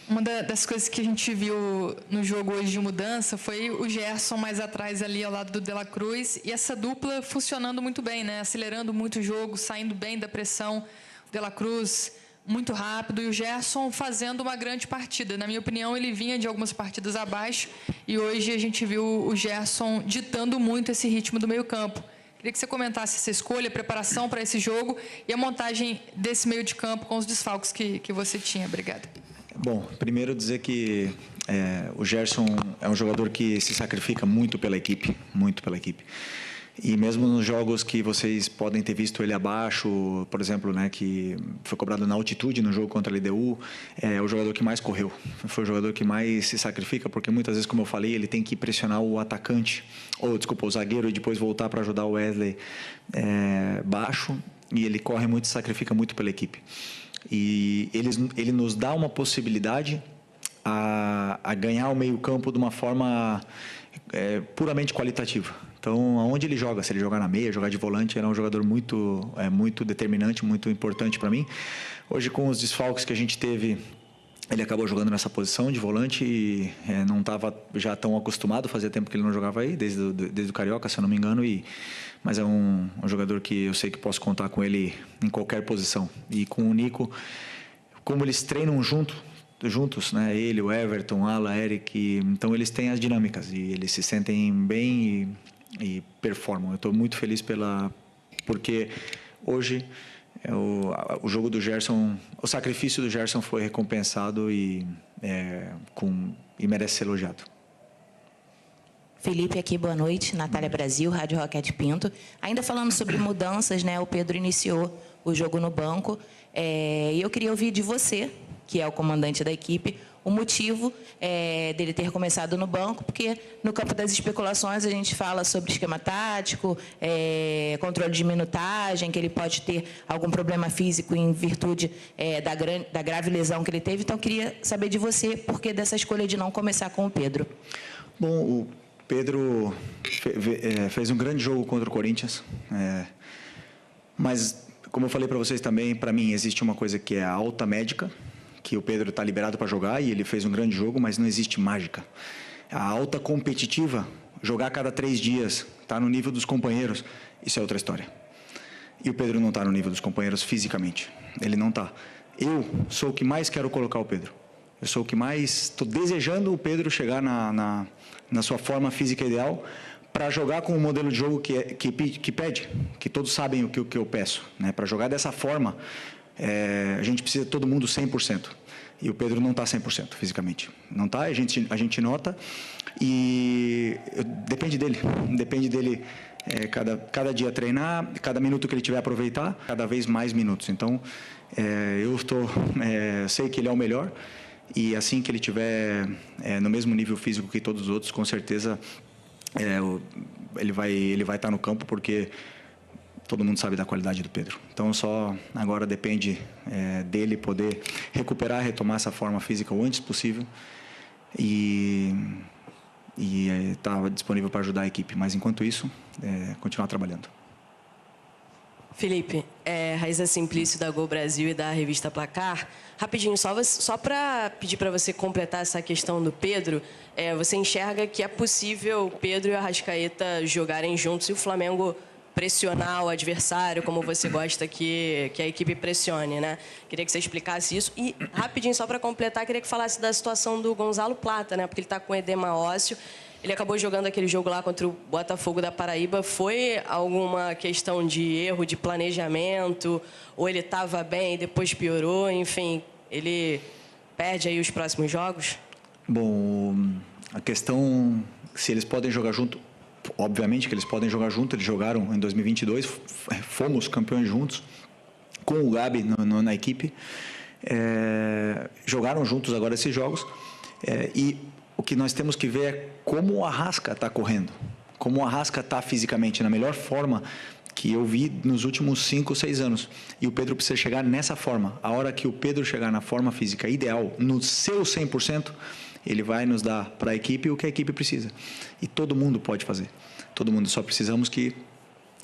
Uma das coisas que a gente viu no jogo hoje de mudança foi o Gerson mais atrás ali ao lado do De La Cruz e essa dupla funcionando muito bem, né? Acelerando muito o jogo, saindo bem da pressão. O De La Cruz muito rápido e o Gerson fazendo uma grande partida. Na minha opinião, ele vinha de algumas partidas abaixo e hoje a gente viu o Gerson ditando muito esse ritmo do meio-campo. Queria que você comentasse essa escolha, a preparação para esse jogo e a montagem desse meio de campo com os desfalques que você tinha. Obrigada. Bom, primeiro dizer que o Gerson é um jogador que se sacrifica muito pela equipe, muito pela equipe. E mesmo nos jogos que vocês podem ter visto ele abaixo, por exemplo, né, que foi cobrado na altitude no jogo contra a LDU, é o jogador que mais correu. Foi o jogador que mais se sacrifica, porque muitas vezes, como eu falei, ele tem que pressionar o atacante, ou desculpa, o zagueiro, e depois voltar para ajudar o Wesley baixo, e ele corre muito, se sacrifica muito pela equipe. E ele nos dá uma possibilidade a ganhar o meio-campo de uma forma puramente qualitativa. Então, aonde ele joga, se ele jogar na meia, jogar de volante, ele é um jogador muito determinante, muito importante para mim. Hoje, com os desfalques que a gente teve, ele acabou jogando nessa posição de volante e não estava já tão acostumado, fazia tempo que ele não jogava aí, desde o Carioca, se eu não me engano, mas é um jogador que eu sei que posso contar com ele em qualquer posição. E com o Nico, como eles treinam juntos, né? Ele, o Everton, Ala, Eric, então eles têm as dinâmicas e eles se sentem bem e performam. Eu estou muito feliz porque hoje o jogo do Gerson, o sacrifício do Gerson foi recompensado e merece ser elogiado. Felipe aqui, boa noite. Natália Brasil, Rádio Roquete Pinto. Ainda falando sobre mudanças, né? O Pedro iniciou o jogo no banco e eu queria ouvir de você, que é o comandante da equipe, o motivo dele ter começado no banco, porque no campo das especulações a gente fala sobre esquema tático, controle de minutagem, que ele pode ter algum problema físico em virtude da grave lesão que ele teve. Então, eu queria saber de você por que dessa escolha de não começar com o Pedro. Bom, o Pedro fez um grande jogo contra o Corinthians, mas, como eu falei para vocês também, para mim existe uma coisa que é a alta médica, que o Pedro está liberado para jogar e ele fez um grande jogo, mas não existe mágica. A alta competitiva, jogar a cada 3 dias, estar no nível dos companheiros, isso é outra história. E o Pedro não está no nível dos companheiros fisicamente. Ele não está. Eu sou o que mais quero colocar o Pedro. Eu sou o que mais estou desejando o Pedro chegar na sua forma física ideal para jogar com o modelo de jogo que pede, que todos sabem o que eu peço, né? Para jogar dessa forma, a gente precisa de todo mundo 100%. E o Pedro não está 100% fisicamente. Não está, a gente nota. E depende dele cada dia treinar, cada minuto que ele tiver aproveitar, cada vez mais minutos. Então, eu sei que ele é o melhor. E assim que ele tiver no mesmo nível físico que todos os outros, com certeza ele vai estar no campo, porque todo mundo sabe da qualidade do Pedro. Então, só agora depende dele poder recuperar, retomar essa forma física o antes possível e estar disponível para ajudar a equipe. Mas, enquanto isso, continuar trabalhando. Felipe, Raíza Simplício da Gol Brasil e da revista Placar. Rapidinho, só para pedir para você completar essa questão do Pedro, você enxerga que é possível Pedro e o Arrascaeta jogarem juntos e o Flamengo pressionar o adversário, como você gosta que a equipe pressione, né? Queria que você explicasse isso. E, rapidinho, só para completar, queria que falasse da situação do Gonzalo Plata, né? Porque ele está com edema ósseo. Ele acabou jogando aquele jogo lá contra o Botafogo da Paraíba. Foi alguma questão de erro de planejamento? Ou ele estava bem e depois piorou? Enfim, ele perde aí os próximos jogos? Bom, a questão se eles podem jogar junto, obviamente que eles podem jogar junto. Eles jogaram em 2022, fomos campeões juntos, com o Gabi na equipe. Jogaram juntos agora esses jogos. E o que nós temos que ver é como o Arrasca está correndo, como o Arrasca está fisicamente, na melhor forma que eu vi nos últimos 5, 6 anos. E o Pedro precisa chegar nessa forma. A hora que o Pedro chegar na forma física ideal, no seu 100%, ele vai nos dar para a equipe o que a equipe precisa. E todo mundo pode fazer. Todo mundo. Só precisamos que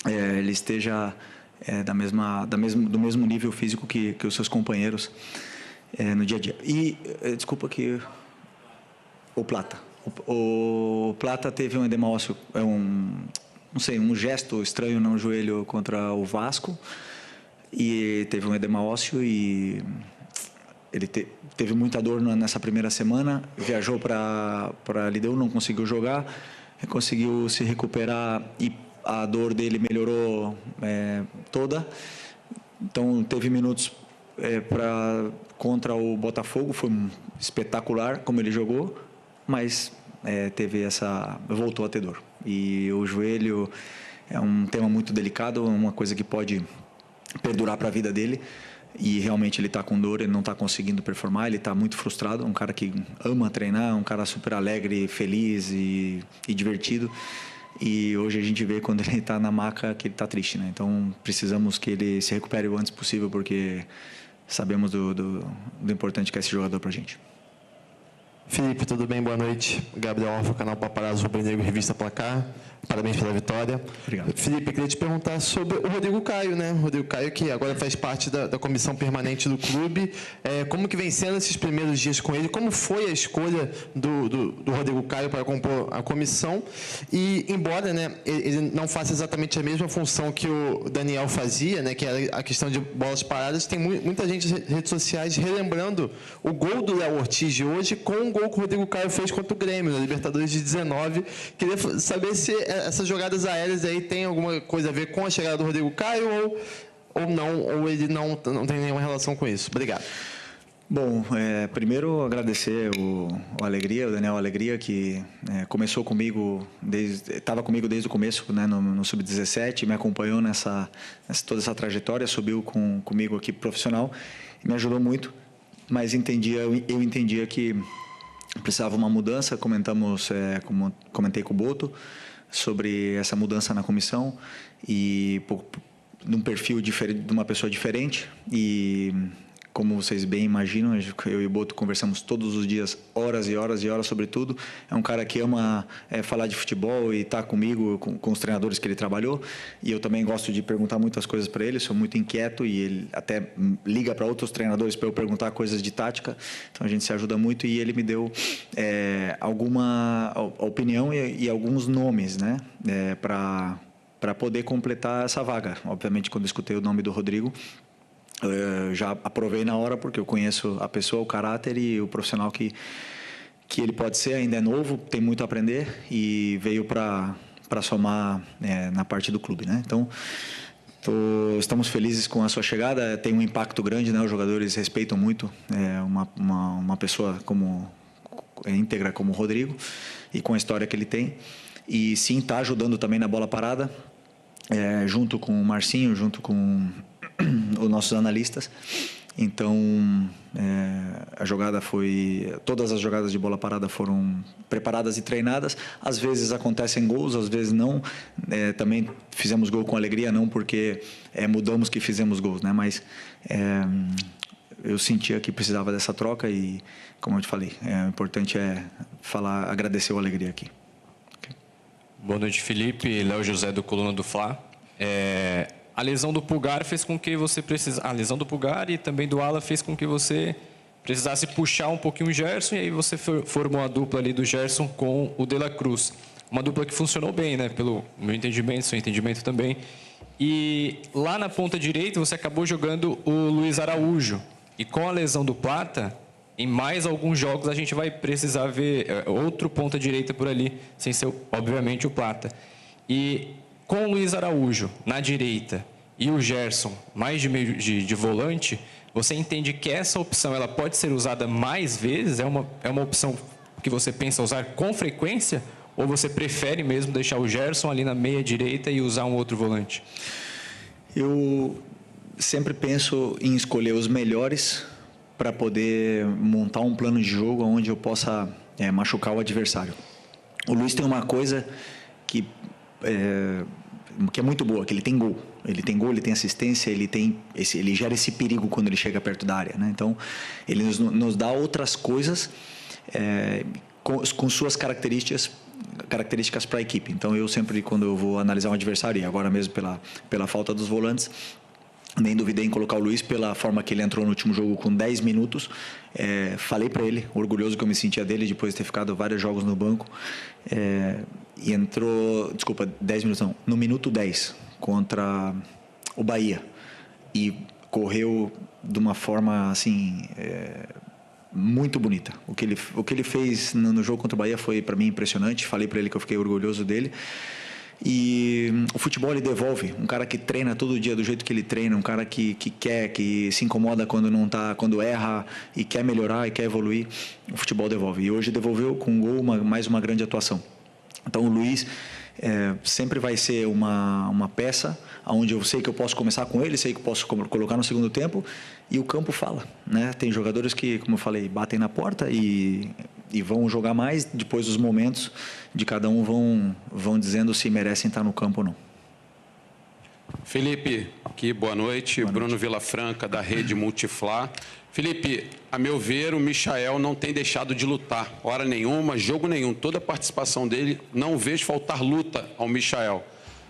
ele esteja do mesmo nível físico que os seus companheiros. no dia a dia. E, desculpa que... O Plata. O Plata teve um edema ósseo, um gesto estranho no joelho contra o Vasco, e teve um edema ósseo e ele teve muita dor nessa primeira semana, viajou para LDU, não conseguiu jogar, conseguiu se recuperar e a dor dele melhorou toda. Então teve minutos contra o Botafogo, foi espetacular como ele jogou, mas voltou a ter dor. E o joelho é um tema muito delicado, uma coisa que pode perdurar para a vida dele. E realmente ele está com dor, ele não está conseguindo performar, ele está muito frustrado. Um cara que ama treinar, um cara super alegre, feliz e divertido. E hoje a gente vê quando ele está na maca que ele está triste, né? Então precisamos que ele se recupere o antes possível, porque sabemos do importante que é esse jogador para a gente. Felipe, tudo bem? Boa noite. Gabriel Alfa, canal Paparazzo Rubro Negro, Revista Placar. Parabéns pela vitória. Obrigado. Felipe, eu queria te perguntar sobre o Rodrigo Caio, né? O Rodrigo Caio, que agora faz parte da comissão permanente do clube. Como que vem sendo esses primeiros dias com ele? Como foi a escolha do Rodrigo Caio para compor a comissão? E, embora, né, ele não faça exatamente a mesma função que o Daniel fazia, né, que era a questão de bolas paradas, tem muita gente nas redes sociais relembrando o gol do Léo Ortiz de hoje com o gol que o Rodrigo Caio fez contra o Grêmio, na Libertadores de 19. Queria saber se essas jogadas aéreas aí tem alguma coisa a ver com a chegada do Rodrigo Caio ou não, ou ele não tem nenhuma relação com isso. Obrigado. Bom, primeiro agradecer o Alegria, o Daniel Alegria, que começou comigo, estava comigo desde o começo, né, no Sub-17, me acompanhou toda essa trajetória, subiu comigo aqui profissional e me ajudou muito, mas eu entendia que precisava uma mudança. Comentei com o Boto sobre essa mudança na comissão e de um perfil diferente, de uma pessoa diferente. E como vocês bem imaginam, eu e o Boto conversamos todos os dias, horas e horas e horas sobre tudo. É um cara que ama falar de futebol e está comigo, com os treinadores que ele trabalhou. E eu também gosto de perguntar muitas coisas para ele, sou muito inquieto e ele até liga para outros treinadores para eu perguntar coisas de tática. Então a gente se ajuda muito e ele me deu alguma opinião e alguns nomes, né, para poder completar essa vaga. Obviamente, quando eu escutei o nome do Rodrigo, já aprovei na hora, porque eu conheço a pessoa, o caráter e o profissional que ele pode ser. Ainda é novo, tem muito a aprender e veio para somar na parte do clube, né? Então, estamos felizes com a sua chegada. Tem um impacto grande, né? Os jogadores respeitam muito uma pessoa íntegra como o Rodrigo e com a história que ele tem. E sim, está ajudando também na bola parada, junto com o Marcinho, junto com os nossos analistas. Então todas as jogadas de bola parada foram preparadas e treinadas. Às vezes acontecem gols, às vezes não. Também fizemos gol com alegria, não porque mudamos que fizemos gols, né? Mas eu sentia que precisava dessa troca e, como eu te falei, o importante é agradecer o Alegria aqui. Okay. Boa noite, Felipe. Léo José, do Coluna do Fla. A lesão do Pulgar fez com que você precisasse... A lesão do Pulgar e também do Ala fez com que você precisasse puxar um pouquinho o Gerson, e aí você formou a dupla ali do Gerson com o De La Cruz. Uma dupla que funcionou bem, né? Pelo meu entendimento, seu entendimento também. E lá na ponta direita você acabou jogando o Luiz Araújo. E com a lesão do Plata, em mais alguns jogos a gente vai precisar ver outro ponta direita por ali, sem ser, obviamente, o Plata. E com o Luiz Araújo na direita e o Gerson mais de meio de volante, você entende que essa opção ela pode ser usada mais vezes? É uma opção que você pensa usar com frequência? Ou você prefere mesmo deixar o Gerson ali na meia direita e usar um outro volante? Eu sempre penso em escolher os melhores para poder montar um plano de jogo onde eu possa machucar o adversário. O Luiz tem uma coisa que é muito boa, que ele tem gol. Ele tem gol, ele tem assistência, ele gera esse perigo quando ele chega perto da área, né? Então, ele nos dá outras coisas com suas características para a equipe. Então, eu sempre, quando eu vou analisar um adversário, e agora mesmo pela falta dos volantes, Nem duvidei em colocar o Luiz pela forma que ele entrou no último jogo com 10 minutos. Falei para ele, orgulhoso que eu me sentia dele depois de ter ficado vários jogos no banco. E entrou, 10 minutos não, no minuto 10 contra o Bahia. E correu de uma forma assim muito bonita. O que ele fez no jogo contra o Bahia foi para mim impressionante. Falei para ele que eu fiquei orgulhoso dele. E o futebol ele devolve. Um cara que treina todo dia do jeito que ele treina, um cara que quer, que se incomoda quando não tá, quando erra e quer melhorar e quer evoluir, o futebol devolve. E hoje devolveu com um gol, mais uma grande atuação. Então o Luiz sempre vai ser uma peça onde eu sei que eu posso começar com ele, sei que eu posso colocar no segundo tempo, e o campo fala, né? Tem jogadores que, como eu falei, batem na porta e vão jogar mais, depois os momentos de cada um vão dizendo se merecem estar no campo ou não. Felipe, aqui, boa noite. Bruno Vilafranca, da Rede Multiflá. Felipe, a meu ver, o Michael não tem deixado de lutar, hora nenhuma, jogo nenhum. Toda a participação dele, não vejo faltar luta ao Michael.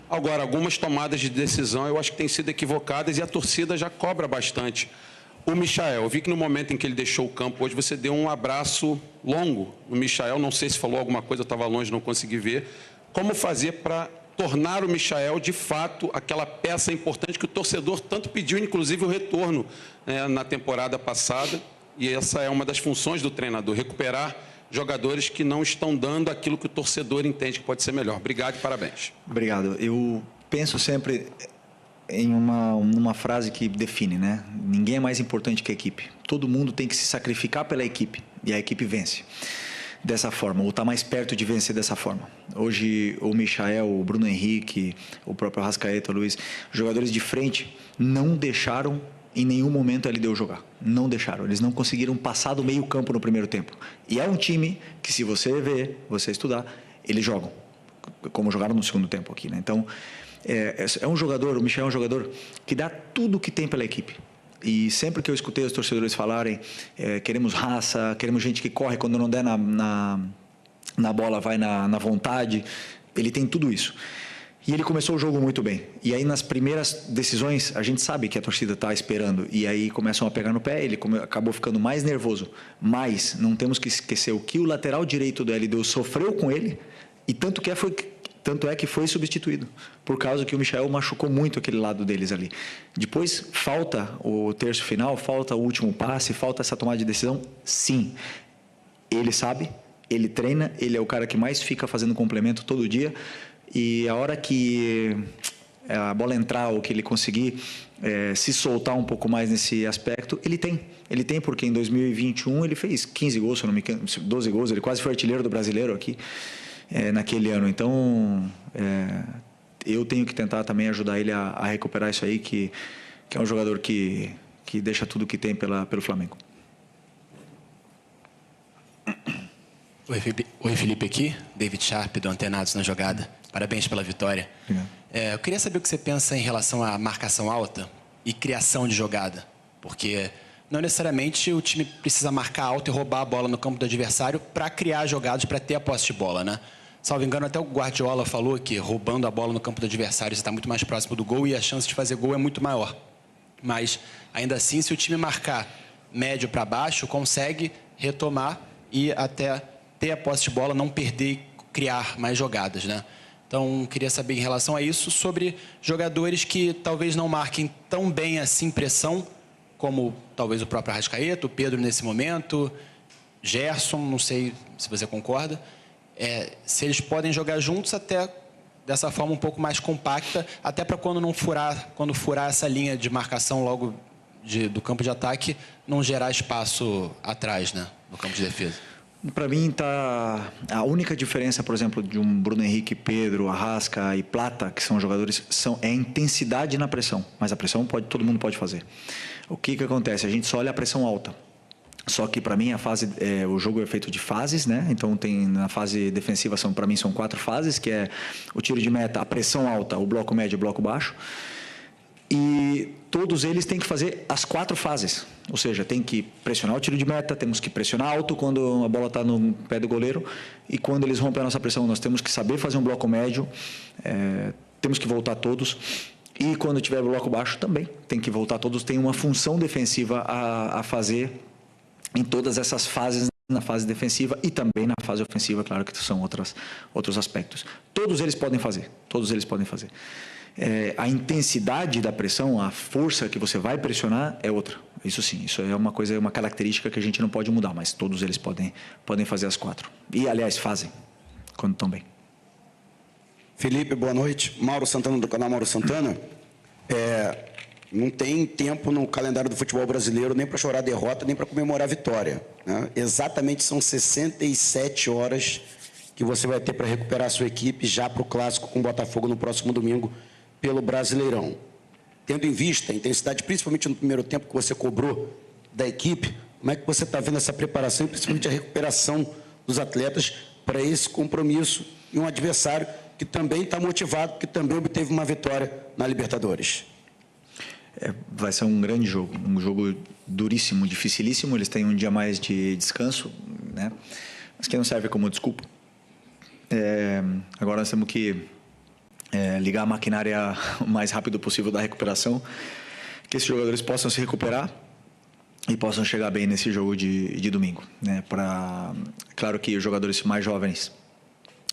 Agora, algumas tomadas de decisão eu acho que têm sido equivocadas e a torcida já cobra bastante. O Michael, eu vi que no momento em que ele deixou o campo hoje, você deu um abraço longo no Michael, não sei se falou alguma coisa, eu estava longe, não consegui ver. Como fazer para tornar o Michael, de fato, aquela peça importante que o torcedor tanto pediu, inclusive o retorno na temporada passada, e essa é uma das funções do treinador, recuperar jogadores que não estão dando aquilo que o torcedor entende que pode ser melhor. Obrigado e parabéns. Obrigado. Eu penso sempre em uma frase que define, né? Ninguém é mais importante que a equipe. Todo mundo tem que se sacrificar pela equipe e a equipe vence dessa forma, ou está mais perto de vencer dessa forma. Hoje, o Michael, o Bruno Henrique, o próprio Arrascaeta, o Luiz, jogadores de frente não deixaram em nenhum momento a LDU jogar. Não deixaram. Eles não conseguiram passar do meio campo no primeiro tempo. E é um time que, se você ver, você estudar, eles jogam, como jogaram no segundo tempo aqui, né? Então, é um jogador, o Michael é um jogador que dá tudo o que tem pela equipe. E sempre que eu escutei os torcedores falarem, queremos raça, queremos gente que corre, quando não der na bola, vai na vontade, ele tem tudo isso. E ele começou o jogo muito bem. E aí, nas primeiras decisões, a gente sabe que a torcida está esperando. E aí começam a pegar no pé, ele acabou ficando mais nervoso. Mas não temos que esquecer o que o lateral direito do LDU sofreu com ele, e tanto é que foi substituído, por causa que o Michael machucou muito aquele lado deles ali. Depois, falta o terço final, falta o último passe, falta essa tomada de decisão? Sim. Ele sabe, ele treina, ele é o cara que mais fica fazendo complemento todo dia, e a hora que a bola entrar ou que ele conseguir se soltar um pouco mais nesse aspecto, ele tem. Ele tem, porque em 2021 ele fez 15 gols, se não me engano, 12 gols, ele quase foi artilheiro do brasileiro aqui. Naquele ano. Então, eu tenho que tentar também ajudar ele a recuperar isso aí, que é um jogador que deixa tudo que tem pelo Flamengo. Oi, Felipe aqui, David Sharp, do Antenados na Jogada. Parabéns pela vitória. Eu queria saber o que você pensa em relação à marcação alta e criação de jogada, porque não necessariamente o time precisa marcar alto e roubar a bola no campo do adversário para criar jogadas, para ter a posse de bola, né? Salvo engano, até o Guardiola falou que roubando a bola no campo do adversário você está muito mais próximo do gol e a chance de fazer gol é muito maior. Mas, ainda assim, se o time marcar médio para baixo, consegue retomar e até ter a posse de bola, não perder e criar mais jogadas, né? Então, queria saber em relação a isso, sobre jogadores que talvez não marquem tão bem assim pressão, como talvez o próprio Arrascaeta, o Pedro nesse momento, Gerson, não sei se você concorda, se eles podem jogar juntos até dessa forma um pouco mais compacta, até para quando furar essa linha de marcação logo do campo de ataque, não gerar espaço atrás, né, no campo de defesa. Para mim, a única diferença, por exemplo, de um Bruno Henrique, Pedro, Arrasca e Plata, que são jogadores, é a intensidade na pressão. Mas a pressão todo mundo pode fazer. O que acontece? A gente só olha a pressão alta. Só que, para mim, o jogo é feito de fases, né? Então, na fase defensiva, para mim, são 4 fases, que é o tiro de meta, a pressão alta, o bloco médio e o bloco baixo. E todos eles têm que fazer as 4 fases. Ou seja, tem que pressionar o tiro de meta, temos que pressionar alto quando a bola está no pé do goleiro, e quando eles rompem a nossa pressão, nós temos que saber fazer um bloco médio, temos que voltar todos, E quando tiver bloco baixo também tem que voltar. Todos têm uma função defensiva a fazer em todas essas fases, na fase defensiva e também na fase ofensiva, claro que são outros aspectos. Todos eles podem fazer. A intensidade da pressão, a força que você vai pressionar é outra. Isso sim, isso é uma característica que a gente não pode mudar, mas todos eles podem fazer as 4. E, aliás, fazem, quando estão bem. Felipe, boa noite. Mauro Santana, do canal Mauro Santana. Não tem tempo no calendário do futebol brasileiro nem para chorar a derrota, nem para comemorar a vitória, né? Exatamente são 67 horas que você vai ter para recuperar a sua equipe já para o Clássico com o Botafogo no próximo domingo pelo Brasileirão. Tendo em vista a intensidade, principalmente no primeiro tempo que você cobrou da equipe, como é que você está vendo essa preparação e principalmente a recuperação dos atletas para esse compromisso e um adversário que também está motivado, que também obteve uma vitória na Libertadores? Vai ser um grande jogo, um jogo duríssimo, dificilíssimo. Eles têm um dia mais de descanso, né? Mas que não serve como desculpa. Agora nós temos que ligar a maquinária o mais rápido possível da recuperação, que esses jogadores possam se recuperar e possam chegar bem nesse jogo de domingo, né? Claro que os jogadores mais jovens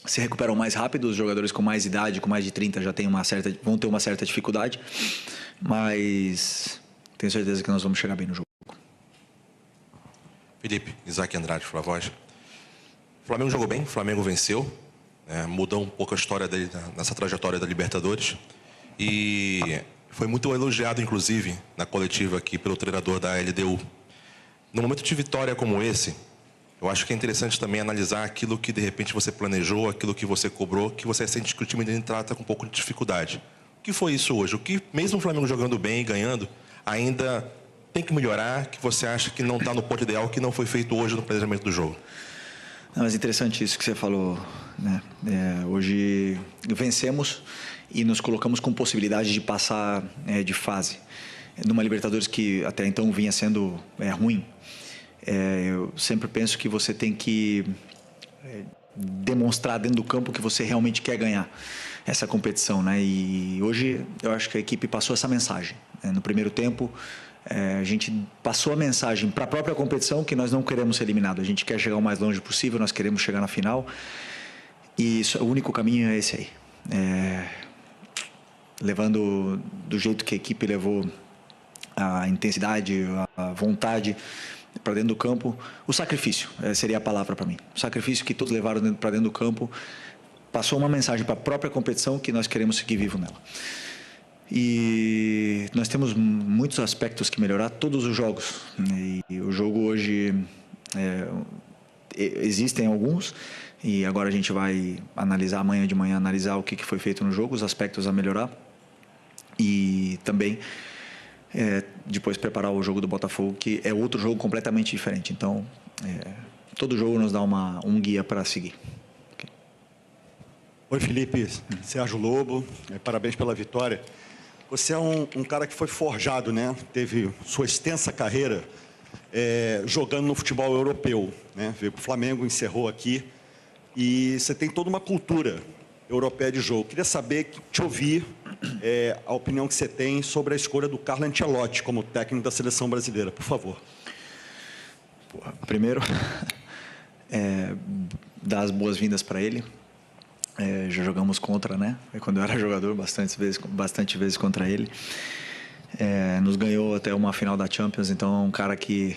se recuperam mais rápido, os jogadores com mais idade, com mais de 30, já vão ter uma certa dificuldade, mas tenho certeza que nós vamos chegar bem no jogo. Felipe, Isaac Andrade, Flavoz. O Flamengo jogou bem, o Flamengo venceu, mudou um pouco a história dele nessa trajetória da Libertadores e foi muito elogiado, inclusive, na coletiva aqui pelo treinador da LDU. No momento de vitória como esse, eu acho que é interessante também analisar aquilo que, de repente, você planejou, aquilo que você cobrou, que você sente que o time dele trata com um pouco de dificuldade. O que foi isso hoje? O que, mesmo o Flamengo jogando bem e ganhando, ainda tem que melhorar, que você acha que não está no ponto ideal, que não foi feito hoje no planejamento do jogo? Não, mas interessante isso que você falou, né? Hoje vencemos e nos colocamos com possibilidade de passar de fase. Numa Libertadores que até então vinha sendo ruim. Eu sempre penso que você tem que demonstrar dentro do campo que você realmente quer ganhar essa competição, né? E hoje eu acho que a equipe passou essa mensagem. No primeiro tempo, a gente passou a mensagem para a própria competição que nós não queremos ser eliminados. A gente quer chegar o mais longe possível, nós queremos chegar na final. E o único caminho é esse aí. Levando do jeito que a equipe levou a intensidade, a vontade para dentro do campo, o sacrifício seria a palavra para mim. O sacrifício que todos levaram para dentro do campo passou uma mensagem para a própria competição que nós queremos seguir vivo nela. E nós temos muitos aspectos que melhorar, todos os jogos. E o jogo hoje, existem alguns, e agora a gente vai analisar amanhã de manhã, analisar o que foi feito no jogo, os aspectos a melhorar. E também depois preparar o jogo do Botafogo, que é outro jogo completamente diferente. Então, todo jogo nos dá um guia para seguir. Okay. Oi, Felipe. Sérgio Lobo. Parabéns pela vitória. Você é um cara que foi forjado, né? Teve sua extensa carreira jogando no futebol europeu, né? Veio para o Flamengo, encerrou aqui. E você tem toda uma cultura europeia de jogo. Queria saber, te ouvir a opinião que você tem sobre a escolha do Carlo Ancelotti como técnico da seleção brasileira, por favor. Primeiro, dar as boas-vindas para ele. Já jogamos contra, né? Quando eu era jogador, bastante vezes contra ele. Nos ganhou até uma final da Champions, então é um cara que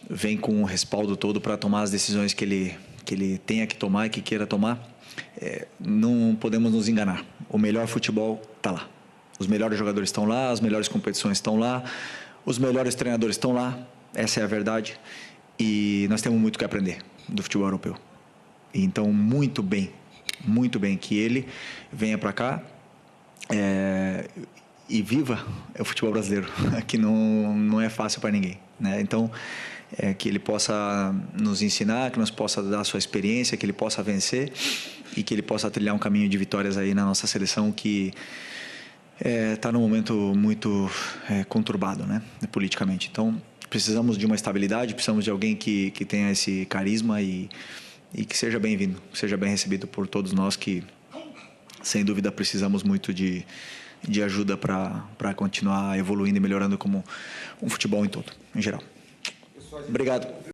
vem com o respaldo todo para tomar as decisões que ele tenha que tomar e que queira tomar. Não podemos nos enganar. O melhor futebol está lá. Os melhores jogadores estão lá, as melhores competições estão lá, os melhores treinadores estão lá. Essa é a verdade. E nós temos muito que aprender do futebol europeu. Então, muito bem que ele venha para cá e viva o futebol brasileiro, que não é fácil para ninguém, né? Então, que ele possa nos ensinar, que nos possa dar a sua experiência, que ele possa vencer e que ele possa trilhar um caminho de vitórias aí na nossa seleção que está num momento muito conturbado, né, politicamente. Então, precisamos de uma estabilidade, precisamos de alguém que tenha esse carisma e que seja bem-vindo, seja bem recebido por todos nós que, sem dúvida, precisamos muito de ajuda para continuar evoluindo e melhorando como um futebol em todo, em geral. Obrigado.